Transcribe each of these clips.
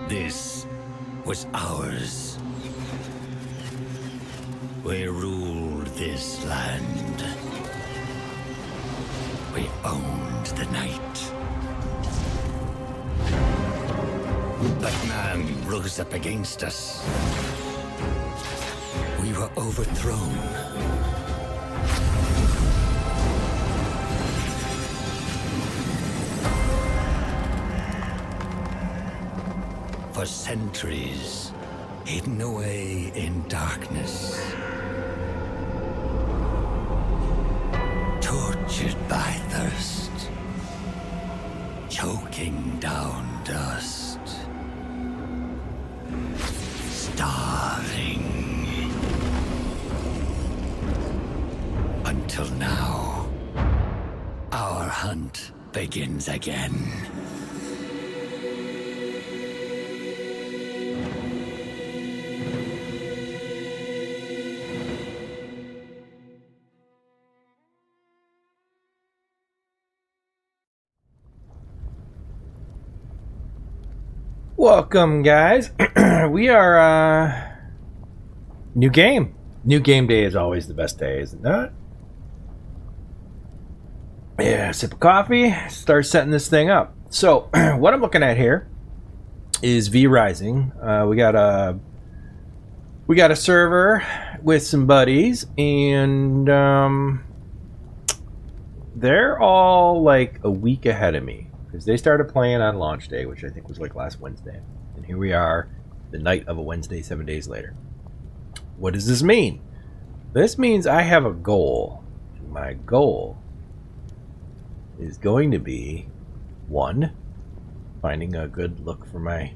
This was ours. We ruled this land. We owned the night. But man rose up against us. We were overthrown. For centuries, hidden away in darkness. Tortured by thirst. Choking down dust. Starving. Until now, our hunt begins again. Welcome, guys. We are new game. New game day is always the best day, isn't it? Yeah, sip of coffee, start setting this thing up. So, what I'm looking at here is V Rising. We got a server with some buddies, and they're all like a week ahead of me. Because they started playing on launch day, which I think was like last Wednesday. And here we are, the night of a Wednesday, 7 days later. What does this mean? This means I have a goal. My goal is going to be, one, finding a good look for my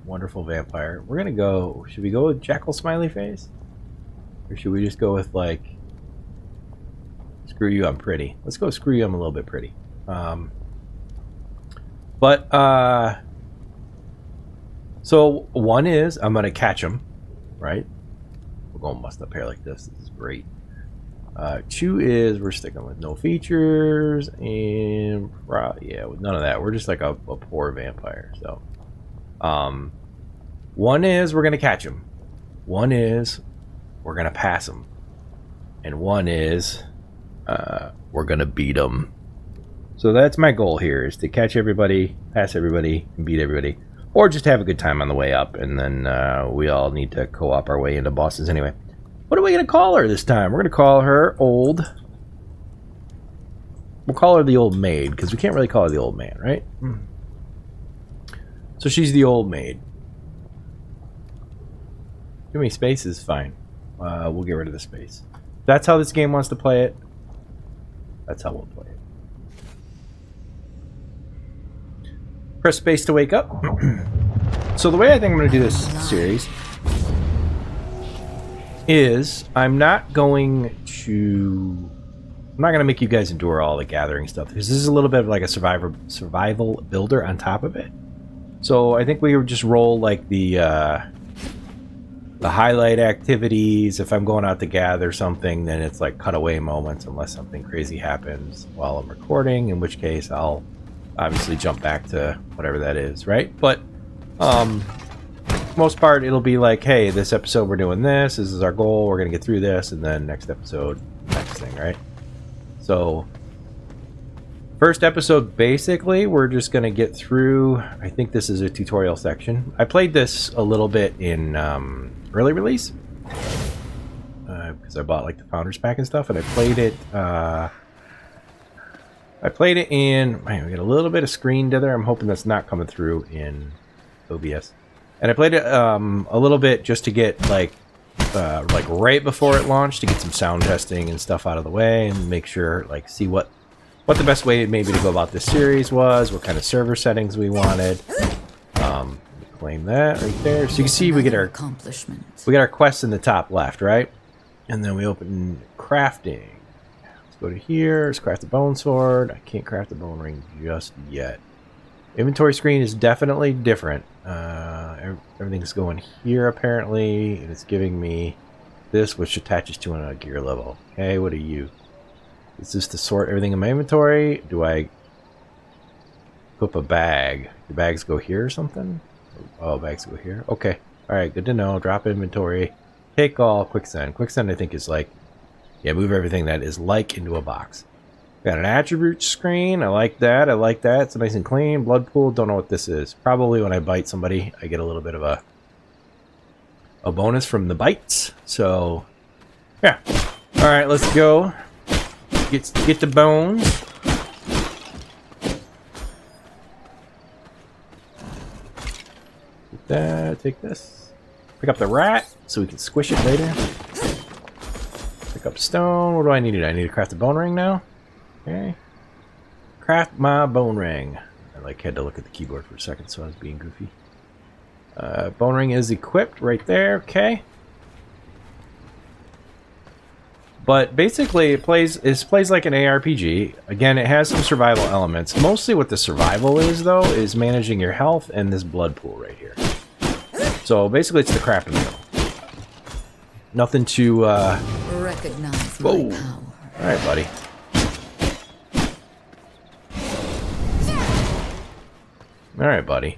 wonderful vampire. We're going to go, should we go with Jackal Smiley Face? Or should we just go with like, screw you, I'm pretty. Let's go screw you, I'm a little bit pretty. So one is I'm gonna catch him, right? We're going bust up hair like this. This is great. Two is we're sticking with no features and yeah, with none of that. We're just like a poor vampire. So, one is we're gonna catch him. One is we're gonna pass him, and one is we're gonna beat them. So that's my goal here, is to catch everybody, pass everybody, and beat everybody, or just have a good time on the way up. And then we all need to co-op our way into bosses anyway. What are we gonna call her this time? We're gonna call her old. We'll call her the old maid, because we can't really call her the old man, right? So she's the old maid. Too many spaces, fine. We'll get rid of the space. That's how this game wants to play it. That's how we'll play it. Press space to wake up. So the way I think I'm going to do this series is I'm not going to make you guys endure all the gathering stuff, because this is a little bit of like a survival builder on top of it. So I think we would just roll like the highlight activities. If I'm going out to gather something, then it's like cutaway moments, unless something crazy happens while I'm recording, in which case I'll obviously jump back to whatever that is, right? But most part it'll be like, hey, this episode we're doing this is our goal, we're gonna get through this, and then next episode, next thing, right? So First episode, basically, we're just going to get through... I think this is a tutorial section. I played this a little bit in early release. Because I bought like the Founders Pack and stuff. And I played it... in... Man, we got a little bit of screen dither. I'm hoping that's not coming through in OBS. And I played it a little bit just to get like right before it launched, to get some sound testing and stuff out of the way and make sure, like, see what the best way maybe to go about this series was, what kind of server settings we wanted. Claim that right there. So you can see we get our quests in the top left, right? And then we open crafting. Let's go to here. Let's craft the bone sword. I can't craft the bone ring just yet. Inventory screen is definitely different. Everything's going here apparently, and it's giving me this, which attaches to a gear level. Okay, what are you? Is this to sort everything in my inventory? Do I equip a bag? Do bags go here or something? Oh, bags go here. Okay. Alright, good to know. Drop inventory. Take all. Quicksend. Quicksend, I think, is like... Yeah, move everything that is like into a box. Got an attribute screen. I like that. I like that. It's nice and clean. Blood pool. Don't know what this is. Probably when I bite somebody, I get a little bit of a bonus from the bites. So, yeah. Alright, let's go. Get the bones. Get that. Take this. Pick up the rat so we can squish it later. Pick up stone. What do I need? I need to craft a bone ring now. Okay. Craft my bone ring. I had to look at the keyboard for a second, so I was being goofy. Bone ring is equipped right there. Okay. But basically, it plays like an ARPG. Again, it has some survival elements. Mostly what the survival is, though, is managing your health and this blood pool right here. So basically, it's the crafting wheel. Nothing to recognize whoa. my power. All right, buddy. All right, buddy.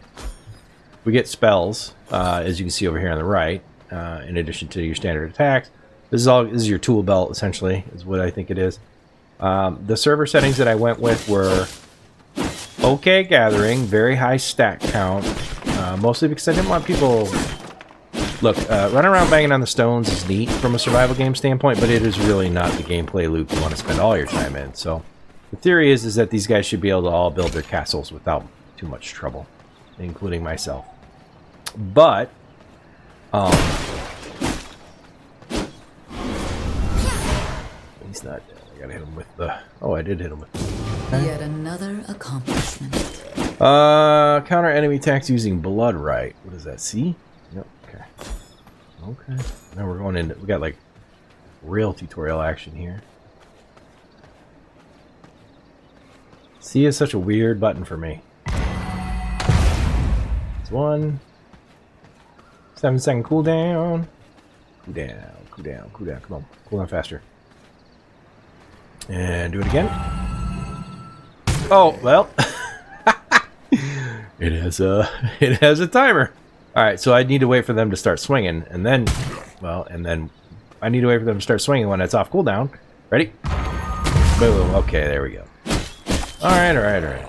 We get spells, as you can see over here on the right, in addition to your standard attacks. This is your tool belt, essentially, is what I think it is. The server settings that I went with were okay gathering, very high stack count, mostly because I didn't want people... Look, running around banging on the stones is neat from a survival game standpoint, but it is really not the gameplay loop you want to spend all your time in. So the theory is that these guys should be able to all build their castles without too much trouble, including myself. But he's not dead. I gotta hit him with the... Oh, I did hit him with the... Okay. Yet another accomplishment. Counter enemy attacks using blood right. What is that? C? Yep. Okay. Okay. Now we're going into... We got like real tutorial action here. C is such a weird button for me. It's 1. 7-second cooldown. Cool down. Cool down. Cool down. Come on. Cool down faster. And do it again. Oh, well. It has a timer. All right, so I need to wait for them to start swinging, and then, well, and then I need to wait for them to start swinging when it's off cooldown. Ready? Boom. Okay, there we go. All right, all right, all right.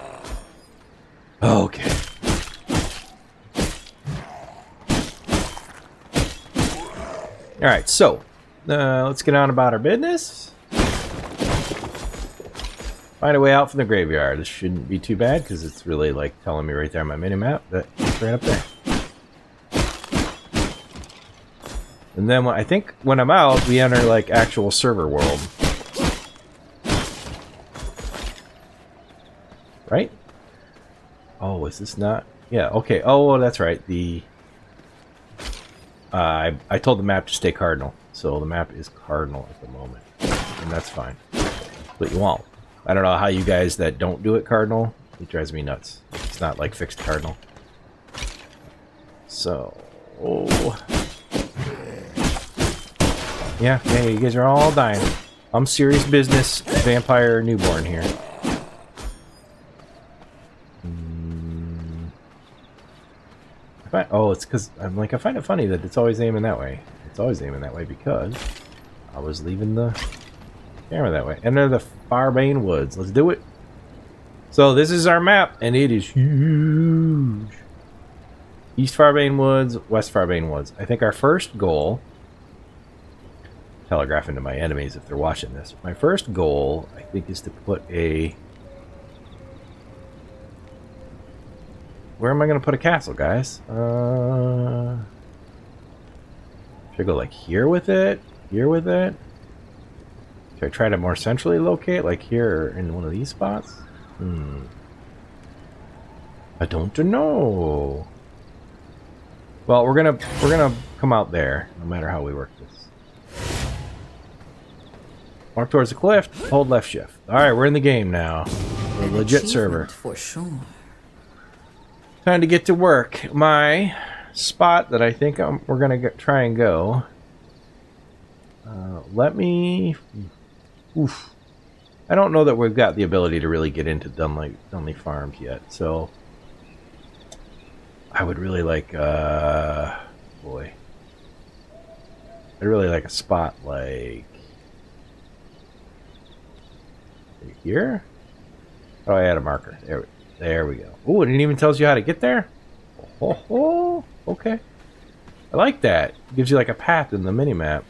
Okay. All right, so let's get on about our business. Find a way out from the graveyard. This shouldn't be too bad because it's really like telling me right there on my mini-map that it's right up there. And then I think when I'm out, we enter like actual server world. Right? Oh, is this not? Yeah, okay. Oh, that's right. The I told the map to stay cardinal. So the map is cardinal at the moment. And that's fine. But you won't. I don't know how you guys that don't do it cardinal, it drives me nuts. It's not like fixed cardinal. So, yeah, you guys are all dying. I'm serious business vampire newborn here. Oh, it's because I'm like, I find it funny that it's always aiming that way. It's always aiming that way because I was leaving the camera that way. Enter the Farbane Woods. Let's do it. So this is our map, and it is huge. East Farbane Woods, West Farbane Woods. I think our first goal... Telegraphing to my enemies if they're watching this. My first goal, I think, is to put a... Where am I going to put a castle, guys? Should I go like here with it? Here with it? Should I try to more centrally locate, like here in one of these spots? I don't know. Well, we're gonna come out there, no matter how we work this. Walk towards the cliff. Hold left shift. All right, we're in the game now. A legit server. For sure. Time to get to work. My spot that I think we're gonna try and go. Let me. Oof. I don't know that we've got the ability to really get into Dunley Farms yet, so I would really like. Boy, I'd really like a spot like here. Oh, I had a marker. There we go. Oh, it didn't even tells you how to get there. Oh, okay. I like that. It gives you like a path in the mini-map.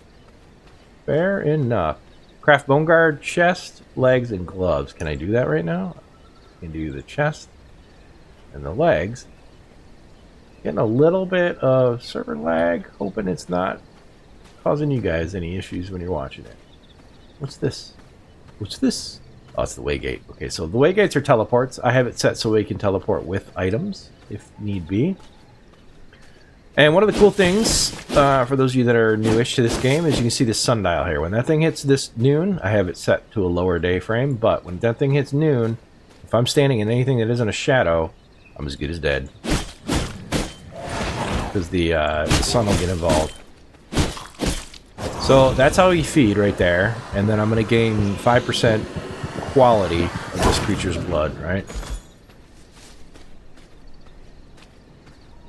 Fair enough. Craft bone guard, chest, legs, and gloves. Can I do that right now? I can do the chest and the legs. Getting a little bit of server lag. Hoping it's not causing you guys any issues when you're watching it. What's this? What's this? Oh, it's the waygate. Okay, so the waygates are teleports. I have it set so we can teleport with items if need be. And one of the cool things, for those of you that are newish to this game, is you can see this sundial here. When that thing hits this noon, I have it set to a lower day frame, but when that thing hits noon, if I'm standing in anything that isn't a shadow, I'm as good as dead. Because the sun will get involved. So that's how you feed right there, and then I'm going to gain 5% quality of this creature's blood, right?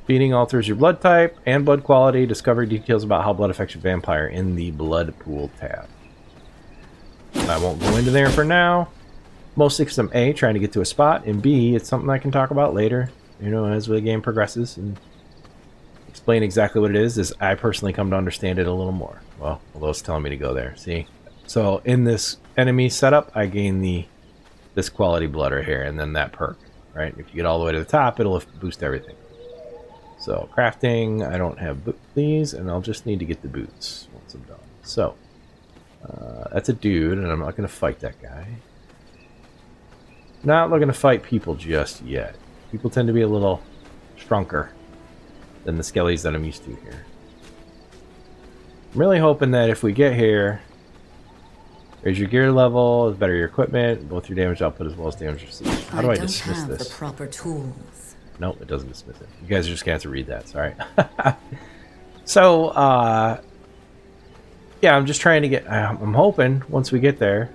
Feeding alters your blood type and blood quality. Discover details about how blood affects your vampire in the blood pool tab. I won't go into there for now. Mostly because I'm A, trying to get to a spot, and B, it's something I can talk about later, you know, as the game progresses, and explain exactly what it is, as I personally come to understand it a little more. Well, although it's telling me to go there, see? So in this enemy setup, I gain this quality blood right here, and then that perk, right? If you get all the way to the top, it'll boost everything. So, crafting, I don't have these, and I'll just need to get the boots once I'm done. So, that's a dude, and I'm not going to fight that guy. Not looking to fight people just yet. People tend to be a little shrunker than the skellies that I'm used to here. I'm really hoping that if we get here, raise your gear level, better your equipment, both your damage output as well as damage received. How do I dismiss this? The proper tools. Nope, it doesn't dismiss it. You guys are just going to have to read that. Sorry. So, yeah, I'm just trying to get... I'm hoping, once we get there,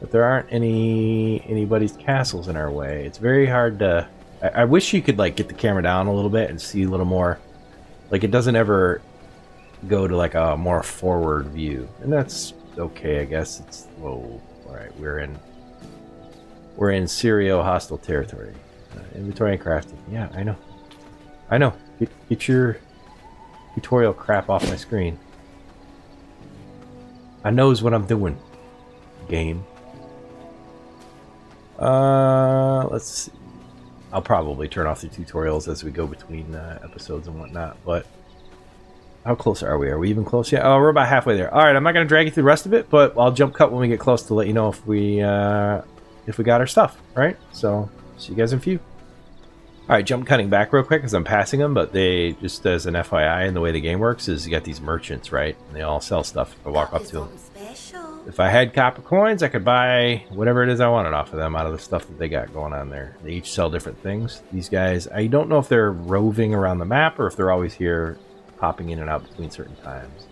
that there aren't anybody's castles in our way. It's very hard to... I wish you could, like, get the camera down a little bit and see a little more... Like, it doesn't ever go to, like, a more forward view. And that's okay, I guess. It's... Whoa. Alright, we're in Syrio hostile territory. Inventory and crafting. Yeah, I know. I know. Get your tutorial crap off my screen. I knows what I'm doing. Game. Let's see. I'll probably turn off the tutorials as we go between episodes and whatnot, but how close are we? Are we even close yet? Oh, we're about halfway there. Alright, I'm not going to drag you through the rest of it, but I'll jump cut when we get close to let you know if we got our stuff, right? So, see you guys in a few. Alright, jump cutting back real quick because I'm passing them, but they, just as an FYI, and the way the game works is you got these merchants, right? And they all sell stuff if I walk up to them. If I had copper coins, I could buy whatever it is I wanted off of them out of the stuff that they got going on there. They each sell different things. These guys, I don't know if they're roving around the map or if they're always here popping in and out between certain times.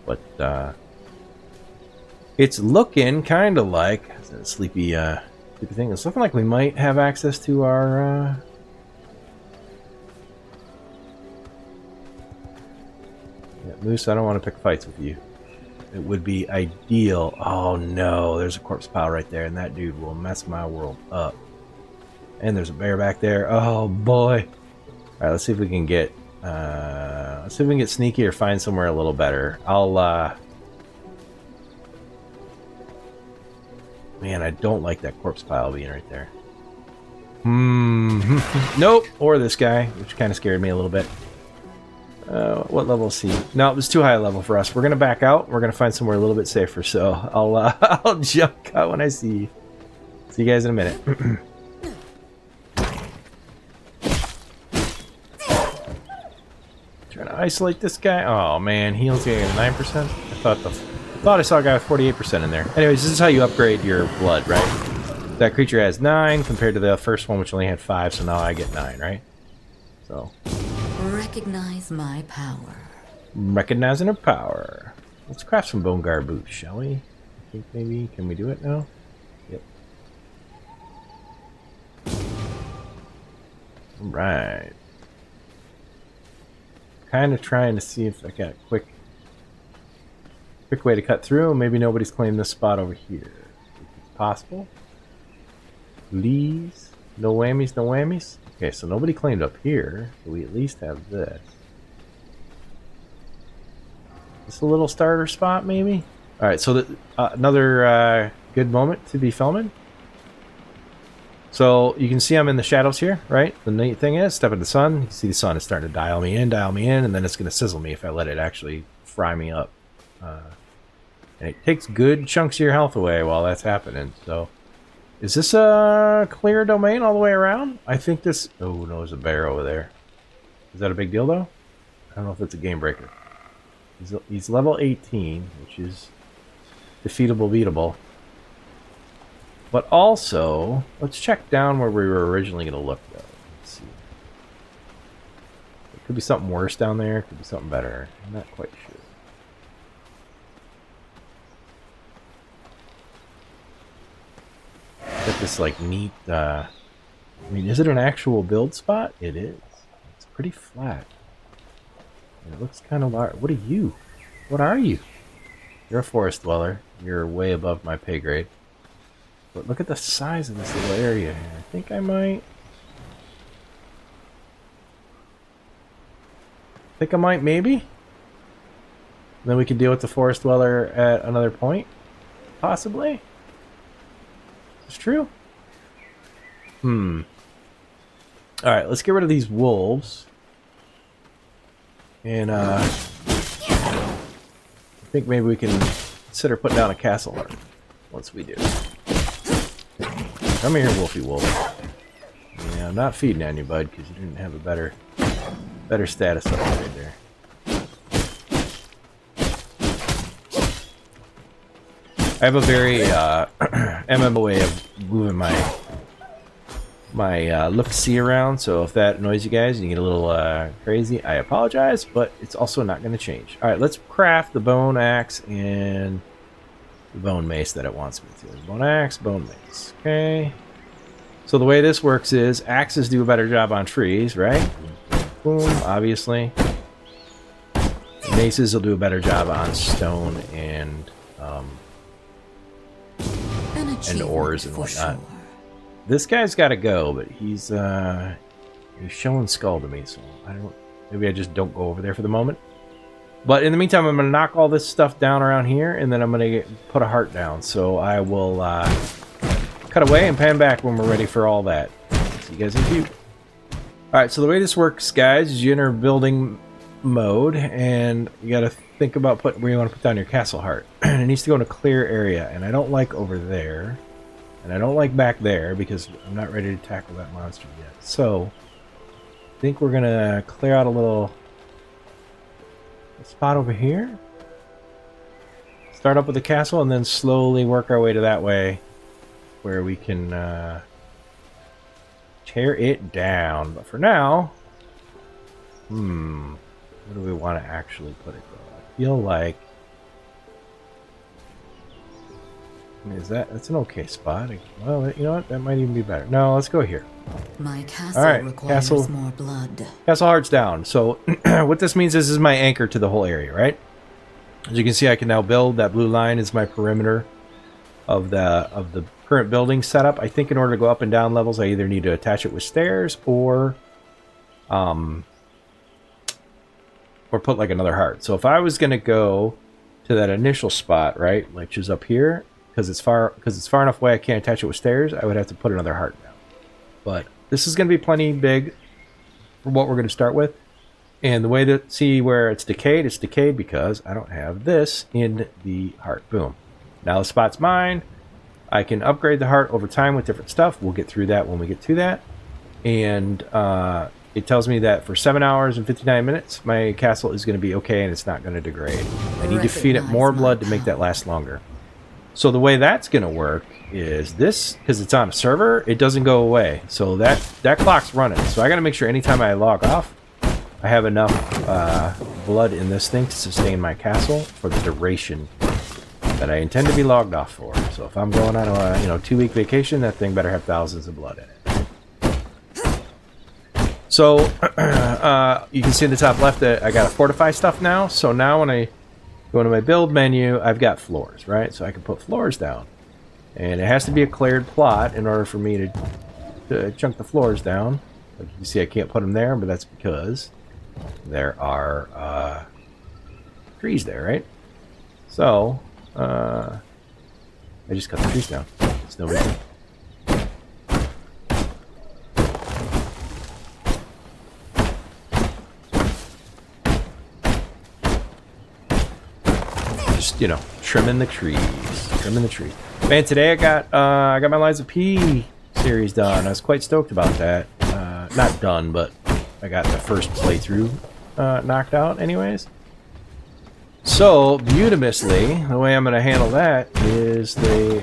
But, it's looking kind of like... Sleepy thing. It's looking like we might have access to our... Yeah, Moose, I don't want to pick fights with you. it would be ideal. Oh no, there's a corpse pile right there, and that dude will mess my world up. And there's a bear back there. Oh boy. Alright, let's see if we can get sneaky or find somewhere a little better. Man, I don't like that corpse pile being right there. Nope. Or this guy, which kind of scared me a little bit. What level is he? No, it was too high a level for us. We're gonna back out. We're gonna find somewhere a little bit safer. So I'll jump cut when I see you. See you guys in a minute. Trying to isolate this guy. Oh man, heals getting 9%. I thought I saw a guy with 48% in there. Anyways, this is how you upgrade your blood, right? That creature has 9 compared to the first one, which only had 5. So now I get 9, right? So. Recognize my power. Recognizing her power. Let's craft some bone guard boots, shall we? I think maybe, can we do it now? Yep. Alright. Kind of trying to see if I got a quick way to cut through. Maybe nobody's claimed this spot over here. If it's possible. Please. No whammies, no whammies. Okay, so nobody claimed up here, so we at least have this. Just a little starter spot, maybe? Alright, so another good moment to be filming. So you can see I'm in the shadows here, right? The neat thing is, step in the sun, you can see the sun is starting to dial me in, and then it's going to sizzle me if I let it actually fry me up. And it takes good chunks of your health away while that's happening, so... Is this a clear domain all the way around? I think this... Oh, no, there's a bear over there. Is that a big deal, though? I don't know if it's a game breaker. He's level 18, which is defeatable, beatable. But also, let's check down where we were originally going to look, though. Let's see. It could be something worse down there. It could be something better. I'm not quite sure. Got this like neat I mean, is it an actual build spot? It is. It's pretty flat. And it looks kind of large. What are you? What are you? You're a forest dweller. You're way above my pay grade. But look at the size of this little area here. I think I might maybe? And then we can deal with the forest dweller at another point? Possibly? It's true. Alright, let's get rid of these wolves. And I think maybe we can consider putting down a castle heart once we do. Come here, Wolfie Wolf. Yeah, I'm not feeding on you, bud, because you didn't have a better status upgrade there. I have a very MMO way of moving my look-see around, so if that annoys you guys and you get a little crazy, I apologize, but it's also not going to change. Alright, let's craft the bone axe and the bone mace that it wants me to. Bone axe, bone mace. Okay. So the way this works is axes do a better job on trees, right? Boom, obviously. Maces will do a better job on stone and ores and whatnot. Sure. This guy's got to go, but he's showing skull to me, so maybe I just don't go over there for the moment. But in the meantime, I'm going to knock all this stuff down around here, and then I'm going to put a heart down. So I will cut away and pan back when we're ready for all that. See you guys in a few. Alright, so the way this works, guys, is you enter building mode, and you got to think about where you want to put down your castle heart. And it needs to go in a clear area, and I don't like over there. And I don't like back there because I'm not ready to tackle that monster yet. So, I think we're going to clear out a little spot over here. Start up with the castle and then slowly work our way to that way where we can tear it down. But for now, where do we want to actually put it, though? I feel like that's an okay spot. Well, you know what? That might even be better. No, let's go here. My castle requires more blood. Castle heart's down. So what this means is this is my anchor to the whole area, right? As you can see, I can now build. That blue line is my perimeter of the current building setup. I think in order to go up and down levels, I either need to attach it with stairs or put like another heart. So if I was going to go to that initial spot, right, which is up here, because it's far enough away I can't attach it with stairs, I would have to put another heart down. But this is going to be plenty big for what we're going to start with. And the way to see where it's decayed because I don't have this in the heart. Boom. Now the spot's mine. I can upgrade the heart over time with different stuff. We'll get through that when we get to that. And it tells me that for 7 hours and 59 minutes, my castle is going to be okay and it's not going to degrade. I need to feed it more blood to make that last longer. So the way that's going to work is this, because it's on a server, it doesn't go away. So that clock's running. So I got to make sure anytime I log off, I have enough blood in this thing to sustain my castle for the duration that I intend to be logged off for. So if I'm going on a 2-week vacation, that thing better have thousands of blood in it. So you can see in the top left that I got to fortify stuff now. So now when I go into my build menu, I've got floors, right? So I can put floors down. And it has to be a cleared plot in order for me to chunk the floors down. Like you can see, I can't put them there, but that's because there are trees there, right? So I just cut the trees down. It's no reason. Just, trimming the trees. Man, today I got my Lies of P series done. I was quite stoked about that. Not done, but I got the first playthrough knocked out anyways. So, beautimously, the way I'm going to handle that is the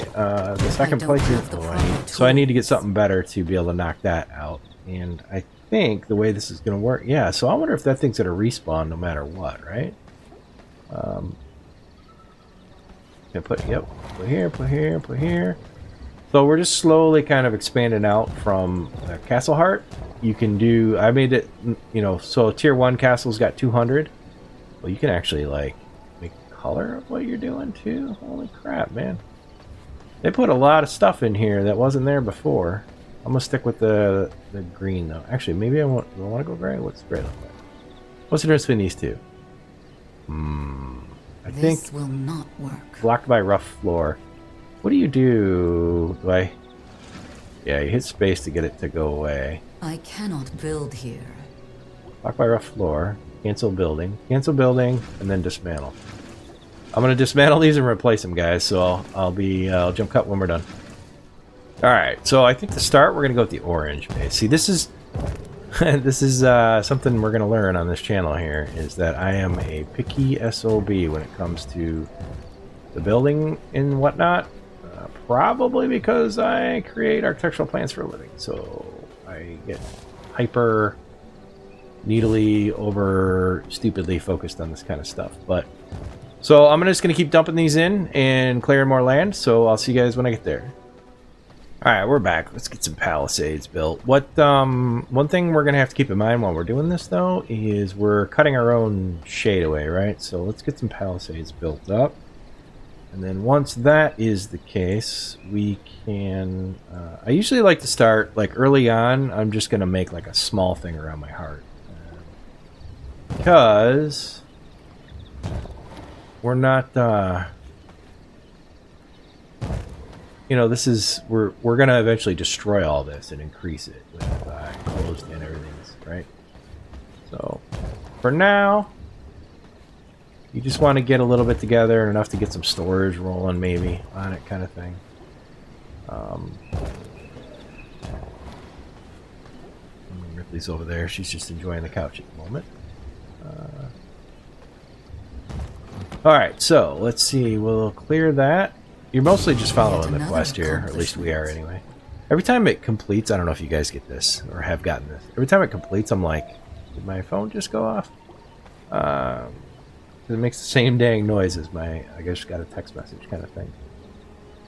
second playthrough. So I need to get something better to be able to knock that out. And I think the way this is going to work, yeah, so I wonder if that thing's going to respawn no matter what, right? Put here. So we're just slowly kind of expanding out from Castle Heart. You can do, I made it, so tier 1 castle's got 200. Well, you can actually like make color of what you're doing too. Holy crap, man. They put a lot of stuff in here that wasn't there before. I'm gonna stick with the green though. Actually, maybe do I want to go gray? What's gray look like? What's the difference between these two? I think this will not work. Blocked by rough floor. What do? Yeah, you hit space to get it to go away. I cannot build here. Blocked by rough floor. Cancel building, and then dismantle. I'm gonna dismantle these and replace them, guys. So I'll jump cut when we're done. All right. So I think to start, we're gonna go with the orange base. See, this is something we're gonna learn on this channel here, is that I am a picky SOB when it comes to the building and whatnot. Probably because I create architectural plans for a living, so I get hyper needly over stupidly focused on this kind of stuff. But so I'm just gonna keep dumping these in and clearing more land, so I'll see you guys when I get there. Alright, we're back. Let's get some palisades built. What one thing we're gonna have to keep in mind while we're doing this though is we're cutting our own shade away, right? So let's get some palisades built up. And then once that is the case, we can I usually like to start like early on. I'm just gonna make like a small thing around my heart. Because we're not this is we're gonna eventually destroy all this and increase it with closed and everything, right? So for now, you just want to get a little bit together, enough to get some storage rolling maybe on it, kind of thing. Ripley's over there. She's just enjoying the couch at the moment. Alright, so let's see. We'll clear that. You're mostly just following the quest here, or at least we are anyway. Every time it completes, I don't know if you guys get this or have gotten this. Every time it completes, I'm like, did my phone just go off? It makes the same dang noise as I guess got a text message kind of thing.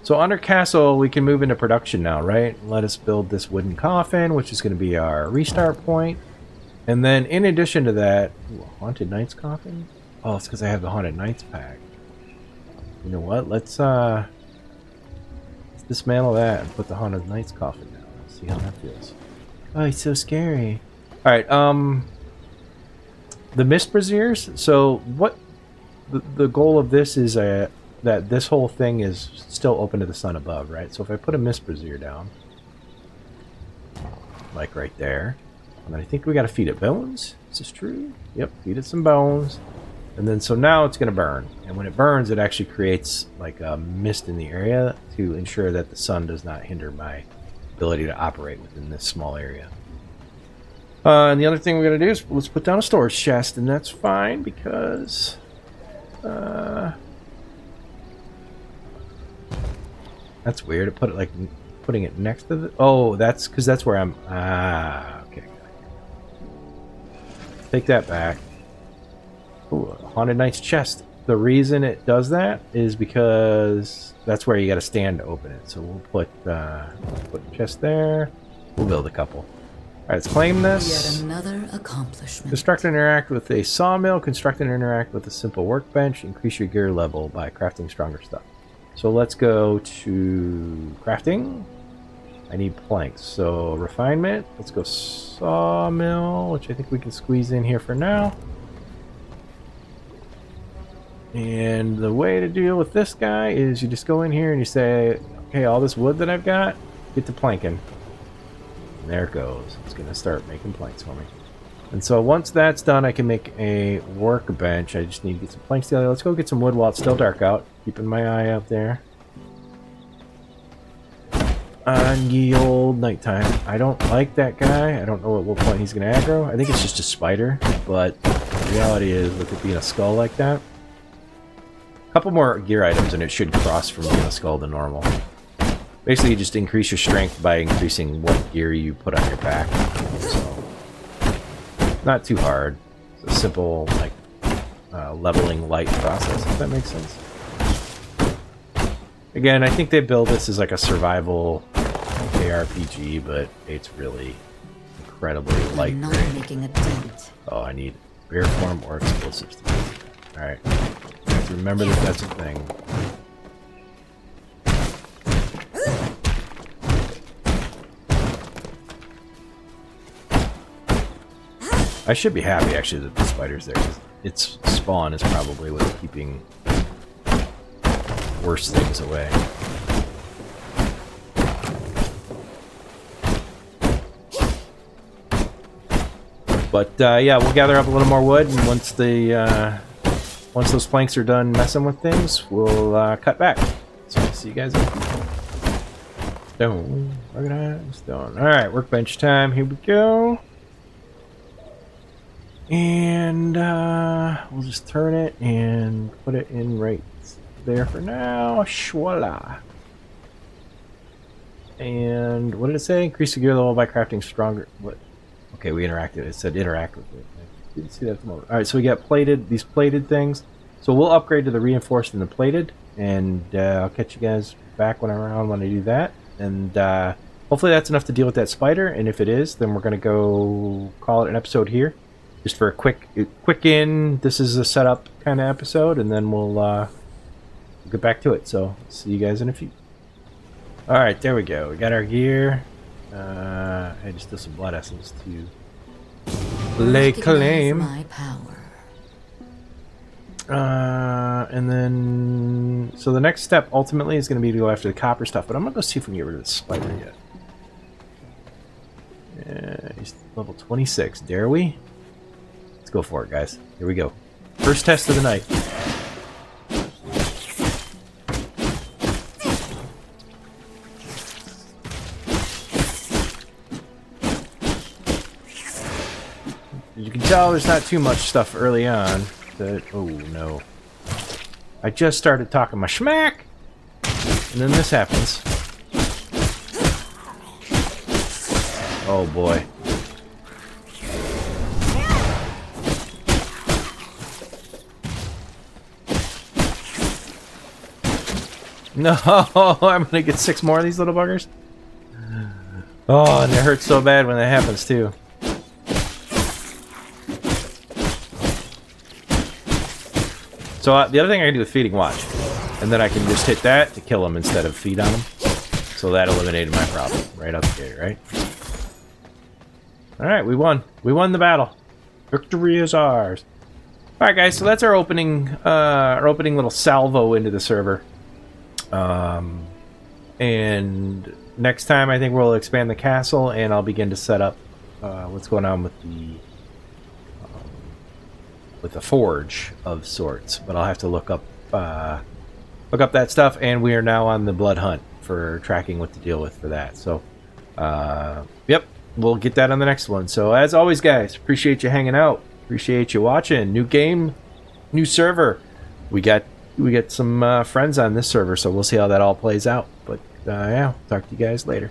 So under castle, we can move into production now, right? Let us build this wooden coffin, which is going to be our restart point. And then in addition to that, Haunted Knights coffin? Oh, it's because I have the Haunted Knights pack. You know what? Let's dismantle that and put the Haunted Knight's coffin down. Let's see how that feels. Oh, it's so scary. Alright, the Mist Braziers. So what the goal of this is that this whole thing is still open to the sun above, right? So if I put a Mist Brazier down, like right there, and I think we gotta feed it bones. Is this true? Yep, feed it some bones. And then so now it's gonna burn. And when it burns, it actually creates like a mist in the area to ensure that the sun does not hinder my ability to operate within this small area. And the other thing we're going to do is let's put down a storage chest, and that's fine because that's weird. To put it like putting it next to the. Oh, that's because that's where I'm. Okay. Take that back. Ooh, Haunted Knight's chest. The reason it does that is because that's where you got to stand to open it. So we'll put the chest there. We'll build a couple. All right, let's claim this. Yet another accomplishment. Construct and interact with a sawmill. Construct and interact with a simple workbench. Increase your gear level by crafting stronger stuff. So let's go to crafting. I need planks. So refinement. Let's go sawmill, which I think we can squeeze in here for now. And the way to deal with this guy is you just go in here and you say, okay, all this wood that I've got, get to planking. And there it goes. It's going to start making planks for me. And so once that's done, I can make a workbench. I just need to get some planks together. Let's go get some wood while it's still dark out. Keeping my eye out there. On ye old nighttime. I don't like that guy. I don't know at what point he's going to aggro. I think it's just a spider. But the reality is, with it being a skull like that, a couple more gear items and it should cross from being a skull to normal. Basically, you just increase your strength by increasing what gear you put on your back. So, not too hard. It's a simple, like, leveling light process, if that makes sense. Again, I think they build this as like a survival ARPG, but it's really incredibly light. I'm not making a dent. Oh, I need bear form or explosives. Alright. Remember that that's a thing. I should be happy, actually, that the spider's there. Its spawn is probably what's keeping worse things away. But, yeah, we'll gather up a little more wood, and once those planks are done messing with things, we'll cut back. So I'll see you guys later. Stone. Organize. Stone. Alright, workbench time. Here we go. And we'll just turn it and put it in right there for now. Voila. And what did it say? Increase the gear level by crafting stronger. What? Okay, we interacted. It said interact with it. I didn't see that at the moment. Alright, so we got these plated things. So we'll upgrade to the reinforced and the plated. And I'll catch you guys back when I'm around when I do that. And hopefully that's enough to deal with that spider. And if it is, then we're going to go call it an episode here. Just for a quick in, this is a setup kind of episode, and then we'll get back to it. So, see you guys in a few. Alright, there we go. We got our gear. I just did some blood essence to lay claim. My power. And then, so the next step ultimately is going to be to go after the copper stuff, but I'm going to go see if we can get rid of the spider yet. Yeah, he's level 26. Dare we? Let's go for it, guys. Here we go. First test of the night. As you can tell, there's not too much stuff early on. But, oh no. I just started talking my schmack! And then this happens. Oh boy. No, I'm gonna get 6 more of these little buggers. Oh, and it hurts so bad when that happens too. So the other thing I can do with feeding, watch. And then I can just hit that to kill them instead of feed on them. So that eliminated my problem right out the gate, right? Alright, we won. We won the battle. Victory is ours. Alright guys, so that's our opening little salvo into the server. And next time I think we'll expand the castle and I'll begin to set up what's going on with the forge of sorts. But I'll have to look up that stuff, and we are now on the blood hunt for tracking what to deal with for that. So yep, we'll get that on the next one. So as always guys, appreciate you hanging out, appreciate you watching. New game, new server. We get some friends on this server, so we'll see how that all plays out. But yeah, talk to you guys later.